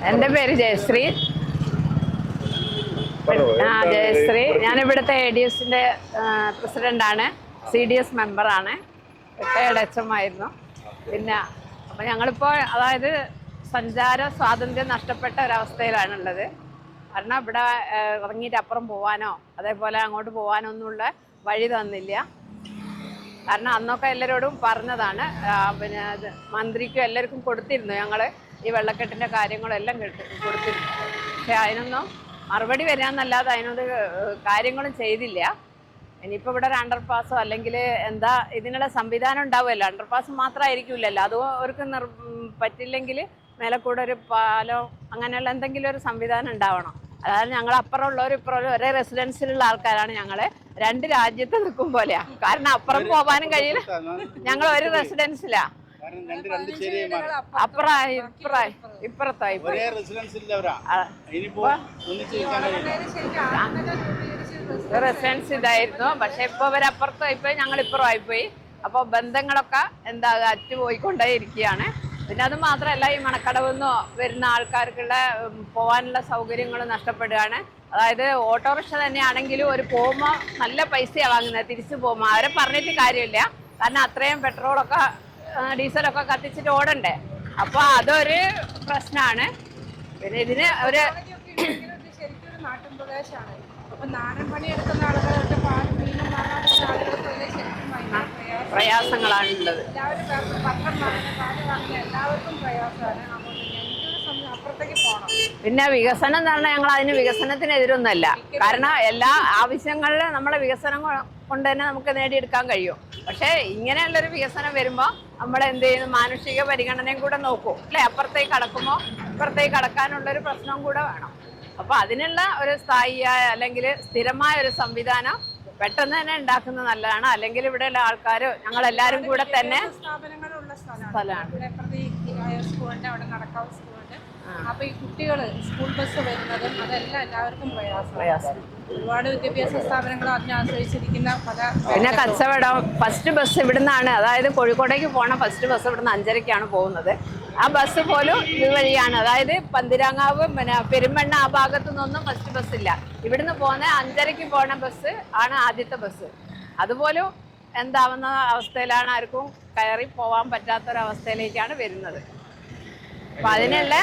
എൻ്റെ പേര് ജയശ്രീ. ജയശ്രീ, ഞാനിവിടുത്തെ ADSന്റെ പ്രസിഡൻ്റാണ്, CDS മെമ്പറാണ്, റിട്ടയേർഡ് HM ആയിരുന്നു. പിന്നെ അപ്പം ഞങ്ങളിപ്പോൾ അതായത് സഞ്ചാര സ്വാതന്ത്ര്യം നഷ്ടപ്പെട്ട ഒരവസ്ഥയിലാണുള്ളത്. കാരണം ഇവിടെ ഇറങ്ങിയിട്ട് അപ്പുറം പോകാനോ അതേപോലെ അങ്ങോട്ട് പോകാനോ ഒന്നുമുള്ള വഴി തന്നില്ല. കാരണം അന്നൊക്കെ എല്ലാവരോടും പറഞ്ഞതാണ്, പിന്നെ മന്ത്രിക്കും എല്ലാവർക്കും കൊടുത്തിരുന്നു, ഞങ്ങൾ ഈ വെള്ളക്കെട്ടിൻ്റെ കാര്യങ്ങളെല്ലാം കൊടുത്തിരുന്നു. പക്ഷെ അതിനൊന്നും മറുപടി വരാമെന്നല്ലാതെ അതിനൊരു കാര്യങ്ങളും ചെയ്തില്ല. ഇനിയിപ്പോൾ ഇവിടെ ഒരു അണ്ടർപാസോ അല്ലെങ്കിൽ എന്താ ഇതിനുള്ള സംവിധാനം ഉണ്ടാവുമല്ലോ. അണ്ടർപാസ് മാത്രമായിരിക്കില്ലല്ലോ, അതും അവർക്ക് പറ്റില്ലെങ്കിൽ മേലെ കൂടെ ഒരു പാലോ അങ്ങനെയുള്ള എന്തെങ്കിലും ഒരു സംവിധാനം ഉണ്ടാവണം. അതായത് ഞങ്ങൾ അപ്പുറമുള്ളവർ ഇപ്പുറം ഒരേ റെസിഡൻസിലുള്ള ആൾക്കാരാണ്. ഞങ്ങൾ രണ്ട് രാജ്യത്ത് നിൽക്കും പോലെയാ. കാരണം അപ്പുറം പോകാനും കഴിയില്ല, ഞങ്ങൾ ഒരു റെസിഡൻസിലാ. ഇപ്പുറത്തായി റെസിഡൻസ് ഇതായിരുന്നു. പക്ഷെ ഇപ്പൊ അവരപ്പുറത്ത് ഇപ്പൊ ഞങ്ങൾ ഇപ്പുറം ആയിപ്പോയി. അപ്പോൾ ബന്ധങ്ങളൊക്കെ എന്താ അറ്റുപോയിക്കൊണ്ടേ ഇരിക്കുകയാണ്. പിന്നെ അത് മാത്രമല്ല, ഈ മണക്കടവെന്നോ വരുന്ന ആൾക്കാർക്കുള്ള പോകാനുള്ള സൗകര്യങ്ങൾ നഷ്ടപ്പെടുകയാണ്. അതായത് ഓട്ടോറിക്ഷ തന്നെയാണെങ്കിലും ഒരു പോകുമ്പോൾ നല്ല പൈസയാണ് വാങ്ങുന്നത്, തിരിച്ചു പോകുമ്പോൾ. അവരെ പറഞ്ഞിട്ട് കാര്യമില്ല, കാരണം അത്രയും പെട്രോളൊക്കെ ഡീസലൊക്കെ കത്തിച്ചിട്ട് ഓടണ്ടേ. അപ്പോൾ അതൊരു പ്രശ്നമാണ്. പിന്നെ ഇതിന് ഒരു ശരിക്കും നാട്ടിൻ പ്രദേശമാണ്. അപ്പൊ നാടൻ പണിയെടുക്കുന്ന ആളുകളൊക്കെ പാലും മീനും വാങ്ങാനുള്ള ആളുകൾക്കൊക്കെ ശരിക്കും പ്രയാസങ്ങളാണുള്ളത്. എല്ലാവരും പത്രം വാങ്ങുന്ന പാല് വാങ്ങുന്ന എല്ലാവർക്കും പ്രയാസമാണ്. അപ്പോൾ അപ്പുറത്തേക്ക് പോകണം. പിന്നെ വികസനം എന്ന് പറഞ്ഞാൽ ഞങ്ങൾ അതിന് വികസനത്തിനെതിരൊന്നുമല്ല. കാരണം എല്ലാ ആവശ്യങ്ങളിലും നമ്മളെ വികസനം കൊണ്ട് തന്നെ നമുക്ക് നേടിയെടുക്കാൻ കഴിയും. പക്ഷേ ഇങ്ങനെയുള്ളൊരു വികസനം വരുമ്പോൾ നമ്മൾ എന്ത് ചെയ്യുന്നു, മാനുഷിക പരിഗണനയും കൂടെ നോക്കും അല്ലേ. അപ്പുറത്തേക്ക് കടക്കുമ്പോൾ ഇപ്പുറത്തേക്ക് കടക്കാനുള്ളൊരു പ്രശ്നവും കൂടെ വേണം. അപ്പോൾ അതിനുള്ള ഒരു സ്ഥായിയായ അല്ലെങ്കിൽ സ്ഥിരമായ ഒരു സംവിധാനം പെട്ടെന്ന് തന്നെ ഉണ്ടാക്കുന്നത് നല്ലതാണ്. അല്ലെങ്കിൽ ഇവിടെയുള്ള ആൾക്കാർ ഞങ്ങളെല്ലാവരും കൂടെ തന്നെ സ്ഥാപനങ്ങളുള്ള സ്ഥലമാണ്. സ്കൂളിന്റെ അവിടെ നടക്കാവ് സ്കൂളുണ്ട്. അപ്പൊ ഈ കുട്ടികൾ സ്കൂൾ ബസ് വരുന്നതും അതെല്ലാം എല്ലാവർക്കും പ്രയാസം. ഒരുപാട് വിദ്യാഭ്യാസ സ്ഥാപനങ്ങൾ അതിനെ ആശ്രയിച്ചിരിക്കുന്ന പല. പിന്നെ കച്ചവടം. ഫസ്റ്റ് ബസ് ഇവിടുന്നാണ്, അതായത് കോഴിക്കോടേക്ക് പോകണ ഫസ്റ്റ് ബസ് ഇവിടുന്ന് 5:30ക്കാണ് പോകുന്നത്. ആ ബസ് പോലും ഇതുവഴിയാണ്. അതായത് പന്തിരാങ്ങാവ് പിന്നെ പെരുമ്പണ്ണ ആ ഭാഗത്തു നിന്നൊന്നും ഫസ്റ്റ് ബസ്സില്ല. ഇവിടുന്ന് പോകുന്ന 5:30ക്ക് പോണ ബസ് ആണ് ആദ്യത്തെ ബസ്. അതുപോലും എന്താവുന്ന അവസ്ഥയിലാണ്, ആർക്കും കയറി പോകാൻ പറ്റാത്തൊരവസ്ഥയിലേക്കാണ് വരുന്നത്. അപ്പൊ അതിനുള്ള